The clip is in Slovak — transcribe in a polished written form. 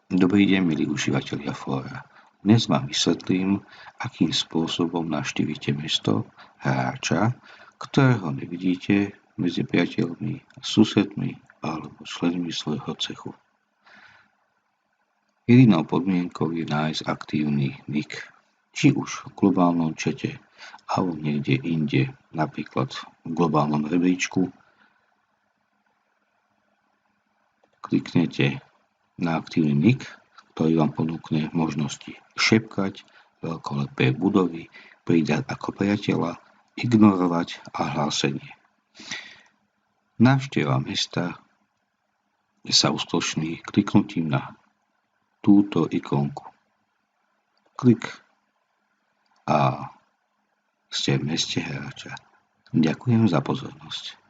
Dobrý deň, milí užívateľia fóra. Dnes vám vysvetlím, akým spôsobom navštívite mesto hráča, ktorého nevidíte medzi priateľmi, susedmi alebo členmi svojho cechu. Jedinou podmienkou je nájsť aktívny nick, či už v globálnom čete alebo niekde inde, napríklad v globálnom rebríčku. Kliknete na aktívny nick, ktorý vám ponúkne možnosti šepkať, veľkolepé budovy, pridať ako priateľa, ignorovať a hlásenie. Návšteva mesta sa uskutoční kliknutím na túto ikonku. Klik a ste v meste hráča. Ďakujem za pozornosť.